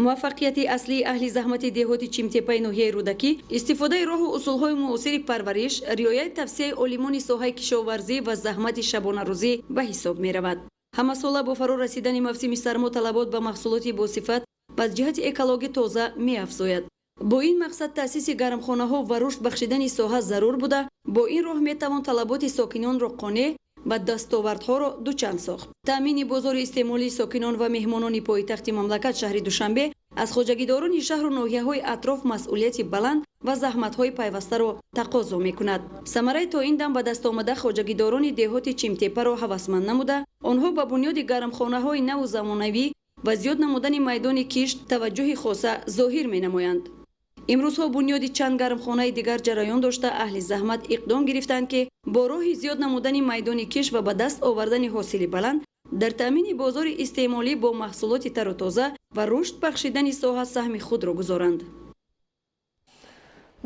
муваффақияти аслии аҳли заҳмати деҳоти чимтепаи ноҳияи рӯдакӣ истифодаи роҳу усулҳои муосири парвариш, риояи тавсияи олимони соҳаи кишоварзӣ ва заҳмати шабонарӯзӣ ба ҳисоб меравад. ҳамасола бо фаро расидани мавсими сармо талабот ба маҳсулоти босифат ба аз ҷиҳати экологӣ тоза меафзояд. бо ин мақсад таъсиси гармхонаҳо ва рушд бахшидани соҳа зарур буда бо ин роҳ метавон талаботи сокинонро қонеъ ва дастовардҳоро дучанд сохт. таъмини бозори истеъмолии сокинон ва меҳмонони пойтахти мамлакат шаҳри Душанбе аз хоҷагидорони шаҳру ноҳияҳои атроф масъулияти баланд ва заҳматҳои пайвастаро тақозо мекунад. самараи то ин дам ба дастомада хоҷагидорони деҳоти чимтепаро ҳавасманд намуда онҳо ба бунёди гармхонаҳои наву замонавӣ ва зиёд намудани майдони кишт таваҷҷӯҳи хоса зоҳир менамоянд. имрӯзҳо бунёди чанд гармхонаи дигар ҷараён дошта аҳли заҳмат иқдом гирифтанд ки бо роҳи зиёд намудани майдони кишт ва ба даст овардани ҳосили баланд дар таъмини бозори истеъмолӣ бо маҳсулоти тару тоза ва рушд бахшидани соҳа саҳми худро гузоранд.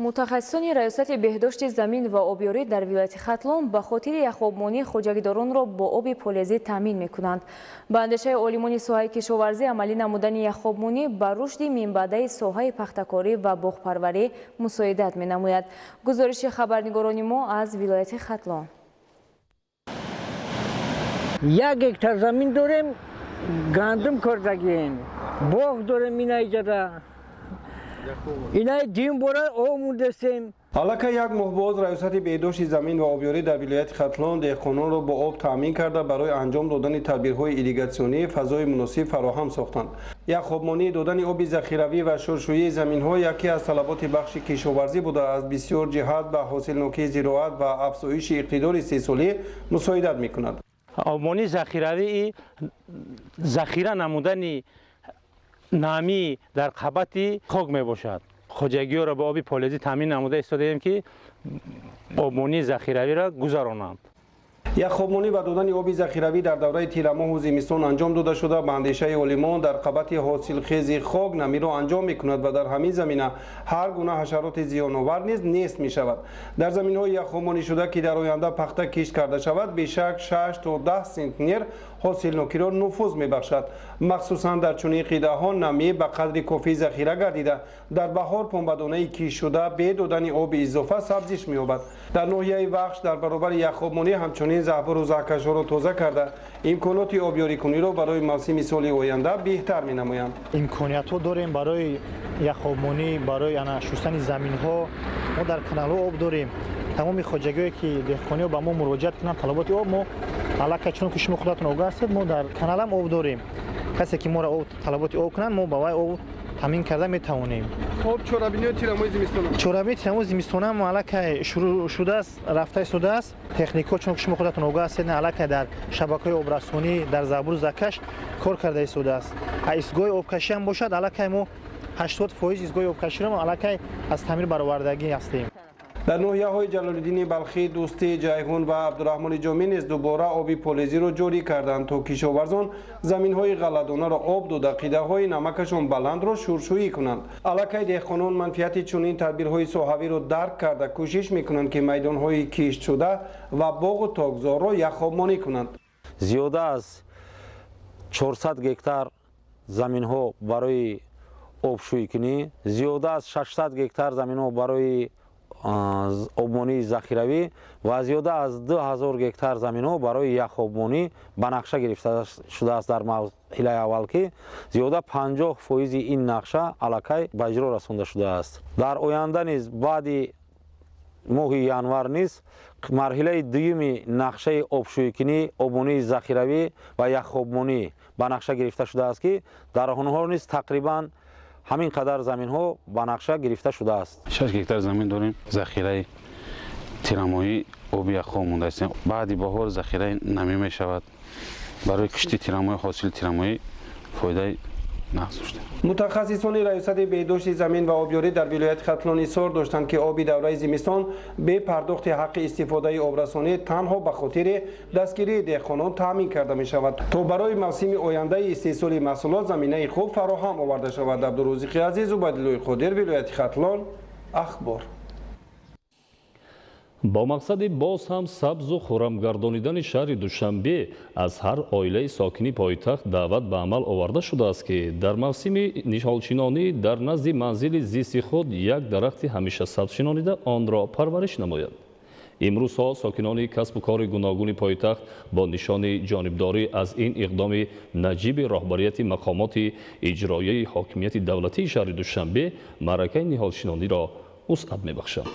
мутахассисони раёсати беҳдошти замин ва обёрӣ дар вилояти Хатлон ба хотири яхобмонӣ хоҷагидоронро бо оби полезӣ таъмин мекунанд. ба андешаи олимони соҳаи кишоварзӣ амалӣ намудани яхобмонӣ ба рушди минбаъдаи соҳаи пахтакорӣ ва боғпарварӣ мусоидат менамояд. гузориши хабарнигорони мо аз вилояти Хатлон. 1 گکتار زمین داریم، گندم کردگیم، باغ داریم اینجا. اینای دیم باره آب موندستیم. حالا یک ماه باز ریاست بهداشت زمین و آبیاری در ولایت ختلان دهقانان را با آب تامین کرده برای انجام دادن تدبیرهای ایریگاسیونی فضای مناسب فراهم ساختند. یک خوابمانی دادن آب ذخیروی و شورشویی زمین‌ها یکی از طلبات بخش کشاورزی بوده از بسیار جهات به حاصلناکی زراعت و افزایش اقتدار 3 ساله مساعدت می‌کند. آبمانی ذخیروی ذخیره نمودن نمی در قبط خاک می باشد. خواجگی را به آب پالزی تامین نموده ایستادیم که آبمانی ذخیروی را گذرانند. یک خوابمانی و دادن آب ذخیروی در دوره تیر ماه و زمستان انجام داده شده به اندیشه عالمان در قبط حاصلخیز خاک نمی را انجام می‌کند و در همین زمینه هر گونه حشرات زیان‌آور نیز نیست می‌شود. در زمین‌های یک خوابمانی شده که در آینده پخته کشت کرده شود بیشک 6 تا 10 سانتی حاصلناکی را نفوذ می‌بخشد. مخصوصا در چنین قیده‌ها نمی به قدر کافی ذخیره گردیده در بهار پنبه‌دانه کشت شده به دادن آب اضافه سبزش می‌یابد. در ناحیه وخش در برابر یک خوابمانی همچنین زعفر و زعکش‌ها را تازه کرده امکانات آبیاری کنی را برای موسم سال آینده بهتر می‌نمایند. امکانیت‌ها داریم برای یک خوابمانی برای شستن زمین‌ها. ما در کانال‌ها آب داریم. تمام خواجگی‌هایی که دهقانی‌ها به ما مراجعت کنند طلبات آب ما علاقه چون که شما خودتون آگاه هستید ما در کانال هم آب داریم. کسی که ما را طلبات آب کنند ما با وی آب تامین کرده می‌توانیم. خب چورابینی و تیراموی زمستان. چورابی تیراموی زمستان هم علاقه شروع شده است، رفته شده است. تکنیک‌ها چون که شما خودتون آگاه هستید علاقه در شبکه‌های آبرسانی در زابور زکش کار کرده شده است. ایستگاه آبکشی هم باشد علاقه ما 80% ایستگاه آبکشی را علاقه از تعمیر برآوردگی هستیم. در ناحیه‌های جلال‌الدین بلخی، دوستی، جیهون و عبدالرحمن جامی نیز دوباره آب پالزی را جاری کردند تا کشاورزان زمین‌های غله‌دانه را آب داده قیده‌های نمکشان بلند را شورشویی کنند. علاقه دهقانان منفعت چنین تدبیرهای ساحوی را درک کرده کوشش می‌کنند که میدان‌های کشت شده و باغ و تاکزار را یخابمانی کنند. زیاده از 400 گکتار زمین‌ها برای آبشویی کنی، زیاده از 600 گکتار زمین‌ها برای آبمانی ذخیروی و زیاده از 2000 گکتار زمین‌ها برای یک آبمانی به نقشه گرفته شده است. در مرحله اول که زیاده 50% این نقشه علاقه به اجرا رسانده شده است. در آینده نیز بعد ماه ینور نیز مرحله دوم نقشه آبشویی کنی آبمانی ذخیروی و یک آبمانی به نقشه گرفته شده است که در آنها نیز تقریبا همین قدر زمین ها به نقشه گرفته شده است. 6 گکتار زمین داریم. ذخیره تیرامویی آبی خواب مونده است. بعد بهار ذخیره نمی می شود. برای کشتی تیرامویی حاصل تیرامویی فایده نقص شده. متخصصان ریاست بهداشت زمین و آبیاری در ولایت ختلان اصرار داشتند که آب دوره زمستان به پرداخت حق استفاده آبرسانی تنها به خاطر دستگیری دهقانان تامین کرده می شود تا برای موسم آینده استحصال محصولات زمینه خوب فراهم آورده شود. عبدالرزاق عزیز و عبدالله قادر، ولایت ختلان، اخبار. با مقصد باز هم سبز و خرم گردانیدن شهر دوشنبه از هر عائله ساکنی پایتخت دعوت به عمل آورده شده است که در موسم نهالچینانی در نزد منزل زیست خود یک درخت همیشه سبز چینانیده آن را پرورش نماید. امروز ساکنان کسب و کار گوناگون پایتخت با نشان جانبداری از این اقدام نجیب رهبریت مقامات اجرایی حاکمیت دولتی شهر دوشنبه معرکه نهالچینانی را وسعت می‌بخشد.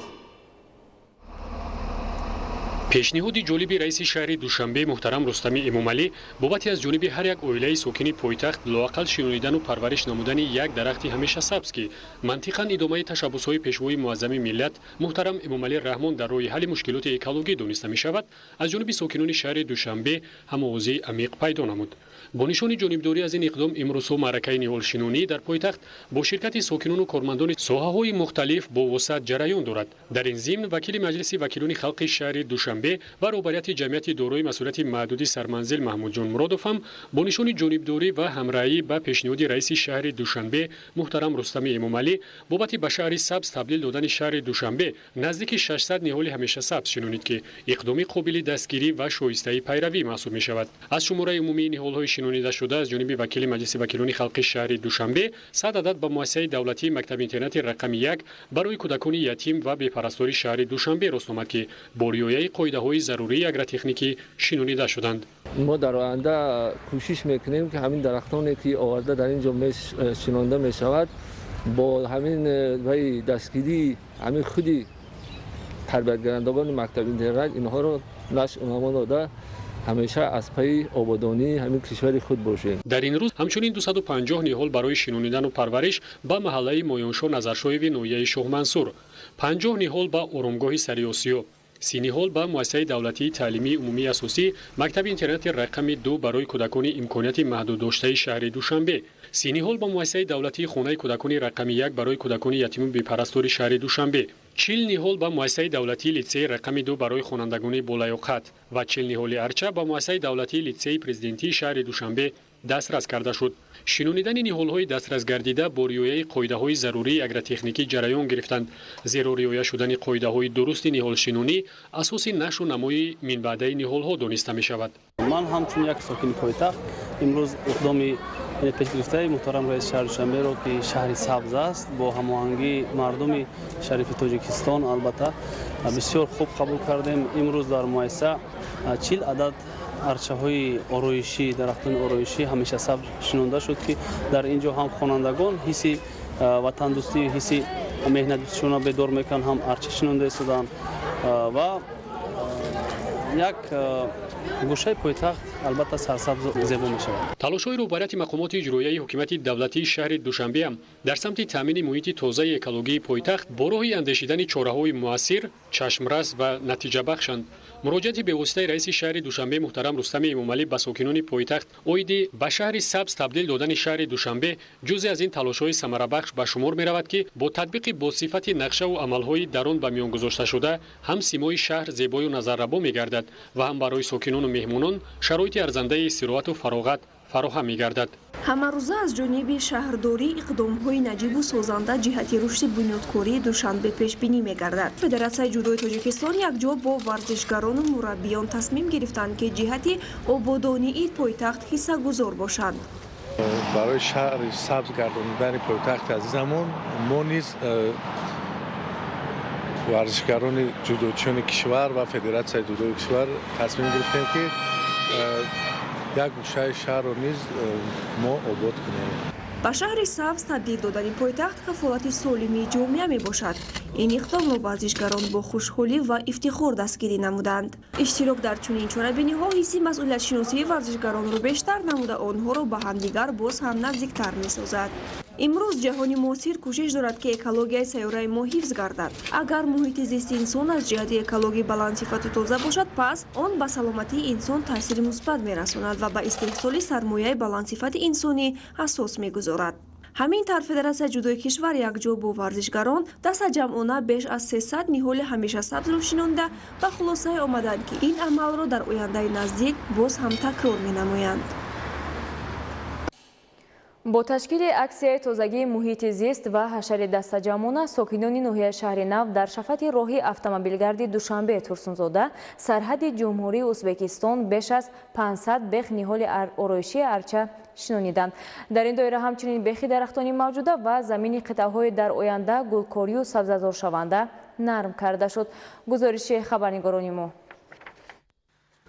پیشنهاد جالبی رئیس شهر دوشنبه محترم رستمی امامعلی بابت از جانب هر یک عائله ساکن پایتخت لااقل شنیدن و پرورش نمودن یک درخت همیشه سبز که منطقاً ادامه تشبس‌های پیشوای معظم ملت محترم امامعلی رحمان در راه حل مشکلات اکولوژی دانسته می شود از جانب ساکنان شهر دوشنبه هم‌آوازی عمیق پیدا نمود. با نشان جانبداری از این اقدام امروز معرکه نهالچینانی در پایتخت با شرکت ساکنان و کارمندان ساحه‌های مختلف با وسعت جریان دارد. در این ضمن وکیل مجلس وکیلان خلق شهر دوشنبه و رهبریت جمعیت دارای مسئولیت محدود سرمنزل محمود جان مرادوف هم با نشان جانبداری و همراهی به پیشنهاد رئیس شهر دوشنبه محترم رستمی امامعلی بابت به شهر سبز تبدیل دادن شهر دوشنبه نزدیک 600 نهال همیشه سبز شنونید که اقدامی قابل دستگیری و شایسته پیروی محسوب می شود. از شماره عمومی نهال‌های شنونیده شده از جانب وکیل مجلس وکیلان خلق شهر دوشنبه 100 عدد به مؤسسه دولتی مکتب اینترنت رقم 1 برای کودکان یتیم و بی‌پرستاری شهر دوشنبه رسانید که با رعایت قاعده қоидаҳои зарурии агротехникӣ шинонида шуданд. ما در آینده کوشش میکنیم که همین درختانی که آورده در اینجا شنانده می شود با همین دستگیری همین خودی تربیتگرندگان مکتب اینترنت اینها رو نشر و نما داده همیشه از پای آبادانی همین کشور خود باشیم. در این روز همچنین 250 نهال برای شنونیدن و پرورش با محله مایانشاه نظرشویی نویه شاه منصور، 50 نهال با آرامگاه سریاسیو، 30 نهال با مؤسسه دولتی تعلیمی عمومی اساسی مکتب اینترنت رقم 2 برای کودکان امکانات محدود داشته شهر دوشنبه، 30 نهال با مؤسسه دولتی خانه کودکان رقم 1 برای کودکان یتیم بی‌پرستار شهر دوشنبه، 40 نهال با مؤسسه دولتی لیسه رقم 2 برای خوانندگان بالیاقت و 40 نهال ارچه با مؤسسه دولتی لیسه پرزیدنتی شهر دوشنبه دسترس کرده شد. شنونیدن نهال‌های دسترس گردیده با رعایت قاعده‌های ضروری اگرتکنیکی جریان گرفتند، زیرا رعایت شدن قاعده‌های درست نهال شنونی اساس نشر و نمای منبعه نهال‌ها دانسته می‌شود. من همچون یک ساکن پایتخت امروز اقدام پیشگرفته محترم رئیس شهر دوشنبه را که شهر سبز است با هماهنگی مردم شریف تاجیکستان البته بسیار خوب قبول کردیم. امروز در مؤسسه 40 عدد ارچه های آرایشی، درختان آرایشی همیشه سبز شنونده شد که در اینجا هم خوانندگان حسی وطن دوستی، حسی مهنت دوستیشون بیدار میکن، هم ارچه شنونده شدن و یک گوشه پایتخت البته سرسبز زیبا می شود. تلاش‌های روبرات مقامات اجرایی حکومت دولتی شهر دوشنبه هم در سمت تامین محیط تازه اکولوژی پایتخت با راه اندیشیدن چاره‌های مؤثر، چشمرس و نتیجه بخشند. مراجعت به واسطه رئیس شهر دوشنبه محترم رستم امامعلی به ساکنان پایتخت اویدی به شهر سبز تبدیل دادن شهر دوشنبه جزء از این تلاش‌های ثمره بخش به شمار می‌رود که با تطبیق با صفت نقشه و عمل‌های درون به میان گذاشته شده هم سیمای شهر زیبا و نظرربا می‌گردد و هم برای ساکنان و مهمانان شرایط ارزنده استراحت و فراغت فراهم می‌گردد. ҳамарӯза аз ҷониби шаҳрдорӣ иқдомҳои наҷибу созанда ҷиҳати рушди бунёдкории душанбе пешбинӣ мегардад. Федератсияи ҷудои Тоҷикистон якҷо бо варзишгарону мураббиён тасмим гирифтанд ки ҷиҳати ободонии пойтахт ҳиссагузор бошанд. барои шаҳри сабз гардонидани пойтахти азизамон мо низ варзишгарони ҷудочиёни кишвар ва федератсияи ҷудои кишвар тасмим гирифтем ки як гӯшаи шаҳрро низ мо обод кунем. ба шаҳри сабз табдил додани пойтахт кафолати солимии ҷомеа мебошад. ин иқдомро варзишгарон бо хушҳолӣ ва ифтихор дастгирӣ намуданд. иштирок дар чунин чорабиниҳо ҳисси масъулиятшиносии варзишгаронро бештар намуда онҳоро ба ҳамдигар боз ҳам наздиктар месозад. имрӯз ҷаҳони муосир кӯшиш дорад ки экологияи сайёраи мо ҳифз гардад. агар муҳити зисти инсон аз ҷиҳати экологӣ баландсифату тоза бошад, пас он ба саломатии инсон таъсири мусбат мерасонад ва ба истеҳсоли сармояи баландсифати инсонӣ асос мегузорад. ҳамин тавр Федератсияи ҷудои кишвар якҷо бо варзишгарон дастаҷамъона беш аз 300 ниҳоли ҳамеша сабзро шинонида ба хулосае омаданд ки ин амалро дар ояндаи наздик боз ҳам такрор менамоянд. бо ташкили аксияи тозагии муҳити зист ва ҳашари дастаҷамъона сокинони ноҳияи шаҳри нав дар шафати роҳи автомобилгарди душанбе турсунзода сарҳади ҷумҳурии ӯзбекистон беш аз 500 бех ниҳоли ороишии арча шинониданд. дар ин доира ҳамчунин бехи дарахтони мавҷуда ва замини қитъаҳои дар оянда гулкорию сабзазоршаванда нарм карда шуд. гузориши хабарнигорони мо.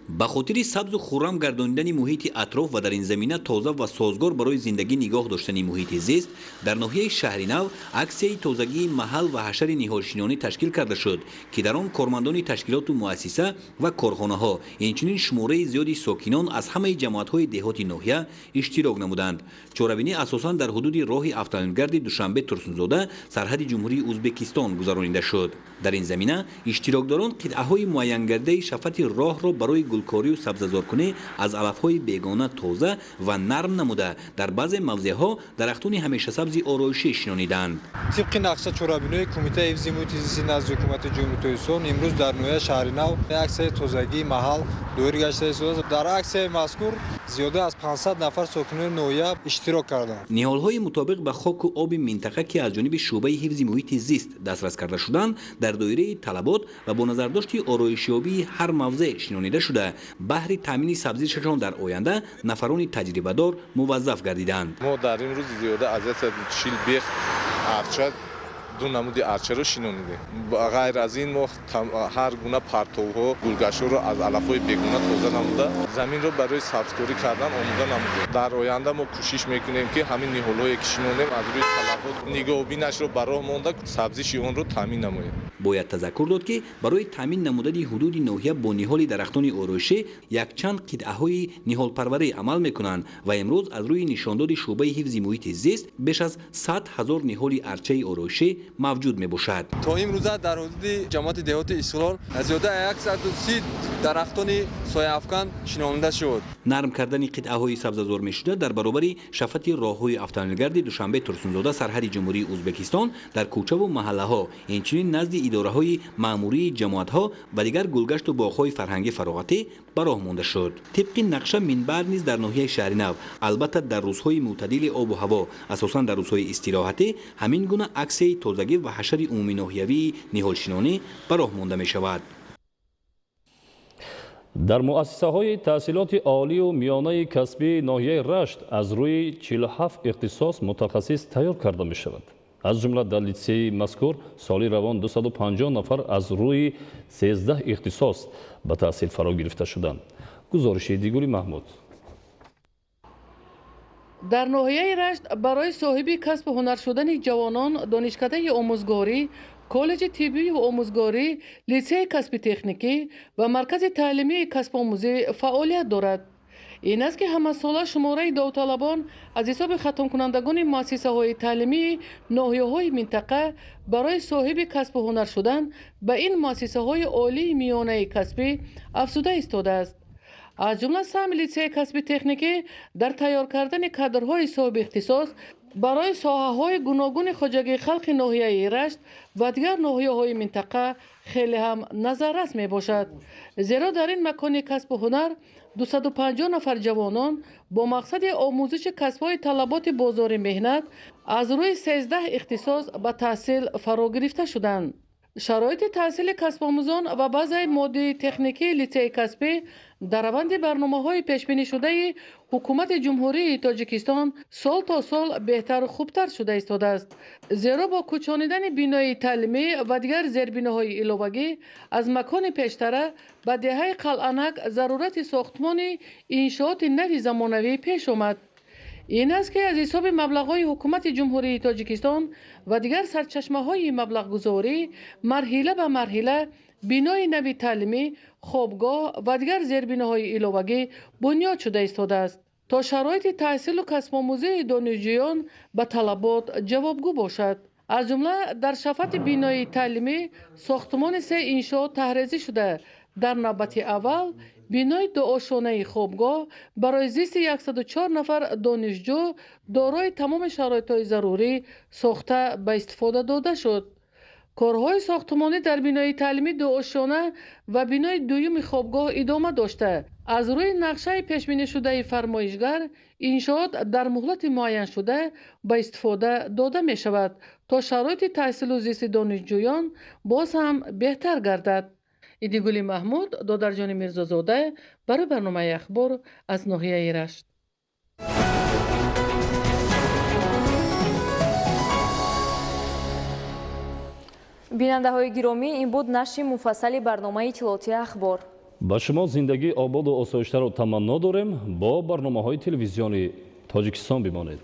ба хотири сабзу хуррам гардонидани муҳити атроф ва дар ин замина тоза ва созгор барои зиндагӣ нигоҳ доштани муҳити зист дар ноҳияи шаҳри нав аксияи тозагии маҳал ва ҳашари ниҳолшинонӣ ташкил карда шуд ки дар он кормандони ташкилоту муассиса ва корхонаҳо инчунин шумораи зиёди сокинон аз ҳамаи ҷамоатҳои деҳоти ноҳия иштирок намуданд. чорабинӣ асосан дар ҳудуди роҳи автомобилгарди душанбе турсунзода сарҳади ҷумҳурии ӯзбекистон гузаронида шуд. дар ин замина иштирокдорон қитъаҳои муайянгардаи шафати роҳро барои гулкорию сабзазоркунӣ аз алафҳои бегона тоза ва нарм намуда дар баъзе мавзеъҳо дарахтони ҳамешасабзи ороишӣ шинониданд. тибқи нақша чорабинои кумитаи ҳифзи муҳити зисти назди ҳукумати ҷумҳурии Тоҷикистон имрӯз дар ноҳияи шаҳри нав аксияи тозагии маҳал доир гашта истодаст. дар аксияи мазкур зиёда аз 500 нафар сокинони ноҳия иштирок карданд. ниҳолҳои мутобиқ ба хоку оби минтақа ки аз ҷониби шуъбаи ҳифзи муҳити зист дастрас карда шуданд дар доираи талабот ва бо назардошти ороишёбии ҳар мавзеъ шинонида шуда баҳри таъмини сабзишашон дар оянда нафарони таҷрибадор муваззаф гардиданд. мо дар ин рӯз зиёда аз 140 бех арча ду намуди арчаро шинонидем. ғайр аз ин мо ҳар гуна партовҳо гулгашоро аз алафҳои бегуна тоза намуда заминро барои сабзкорӣ кардан омода намудем. дар оянда мо кӯшиш мекунем ки ҳамин ниҳолҳое ки шинонем аз рӯи талабот нигоҳубинашро ба роҳ монда сабзиши онро таъмин намоем. бояд тазаккур дод ки барои таъмин намудани ҳудуди ноҳия бо ниҳоли дарахтони ороишӣ якчанд қитъаҳои ниҳолпарварӣ амал мекунанд ва имрӯз аз рӯи нишондоди шуъбаи ҳифзи муҳити зист беш аз 100 000 ниҳоли арчаи ороишӣ мавҷуд мебошад. то имрӯза дар ҳудуди ҷамоати деҳоти Исфалон зиёда 130 дарахтони сояафкан шинонда шуд. нарм кардани қитъаҳои сабзазор мешуда дар баробари шафати роҳҳои автомобилгарди Душанбе Турсунзода сарҳади ҷумҳурии Ӯзбекистон дар кӯчаву маҳаллаҳо инчунин назди идораҳои маъмурии ҷамоатҳо ва дигар гулгашту боғҳои фарҳангӣ фароғатӣ ба роҳ монда шуд. тибқи нақша минбаъд низ дар ноҳияи шаҳри нав албатта дар рӯзҳои мӯътадили обу ҳаво асосан дар рӯзҳои истироҳатӣ ҳамин гуна аксияи тозагӣ ва ҳашари умуми ноҳиявии ниҳолшинонӣ ба роҳ монда мешавад. дар муассисаҳои таҳсилоти олию миёнаи касбии ноҳияи Рашт аз рӯи 47 ихтисос мутахассис тайёр карда мешавад. аз ҷумла дар литсеи мазкур соли равон 250 нафар аз рӯи 13 ихтисос ба таҳсил фаро гирифта шуданд. гузориши Дигули Маҳмуд. дар ноҳияи Рашт барои соҳиби касбу ҳунар шудани ҷавонон донишкадаи омӯзгорӣ, коллеҷи тиббию омӯзгорӣ, литсеи касби техникӣ ва маркази таълимии касбомӯзӣ фаъолият дорад. ин аст ки ҳамасола шумораи довталабон аз ҳисоби хатмкунандагони муассисаҳои таълимии ноҳияҳои минтақа барои соҳиби касбу ҳунар шудан ба ин муассисаҳои олии миёнаи касбӣ афзуда истодааст. аз ҷумла саҳми литсеи касби техникӣ дар тайёр кардани кадрҳои соҳиби ихтисос барои соҳаҳои гуногуни хоҷагии халқи ноҳияи Рашт ва дигар ноҳияҳои минтақа хеле ҳам назаррас мебошад. зеро дар ин макони касбу ҳунар 250 нафар ҷавонон бо мақсади омӯзиши касбҳои талаботи бозори меҳнат аз рӯи 13 ихтисос ба таҳсил фаро гирифта шуданд. шароити таҳсили касбомӯзон ва базаи моддии техникии литсеи касбӣ дар раванди барномаҳои пешбинишудаи ҳукумати ҷумҳурии Тоҷикистон сол то сол беҳтару хубтар шуда истодааст. зеро бо кӯчонидани бинои таълимӣ ва дигар зербиноҳои иловагӣ аз макони пештара ба деҳаи Қалъанак зарурати сохтмони иншооти нави замонавӣ пеш омад. ин аст ки аз ҳисоби маблағҳои ҳукумати ҷумҳурии Тоҷикистон ва дигар сарчашмаҳои маблағгузорӣ марҳила ба марҳила бинои нави таълимӣ, хобгоҳ ва дигар зербиноҳои иловагӣ бунёд шуда истодааст, то шароити таҳсилу касбомӯзии донишҷӯён ба талабот ҷавобгӯ бошад. аз ҷумла дар шафати бинои таълимӣ сохтмони 3 иншоот таҳрезӣ шуда, дар навбати аввал бинои дуошонаи хобгоҳ барои зисти 104 нафар донишҷӯ дорои тамоми шароитҳои зарурӣ сохта ба истифода дода шуд. корҳои сохтмонӣ дар бинои таълимӣ дуошона ва бинои дуюми хобгоҳ идома дошта, аз рӯи нақшаи пешбинишудаи фармоишгар иншоот дар муҳлати муайяншуда ба истифода дода мешавад, то шароити таҳсилу зисти донишҷӯён боз ҳам беҳтар гардад. идигули Маҳмуд, Додарҷони Мирзозода, барои барномаи ахбор аз ноҳияи Рашт. бинандаҳои гиромӣ, ин буд нашри муфассали барномаи иттилоотии ахбор. ба шумо зиндагии ободу осоиштаро таманно дорем. бо барномаҳои телевизиони Тоҷикистон бимонед.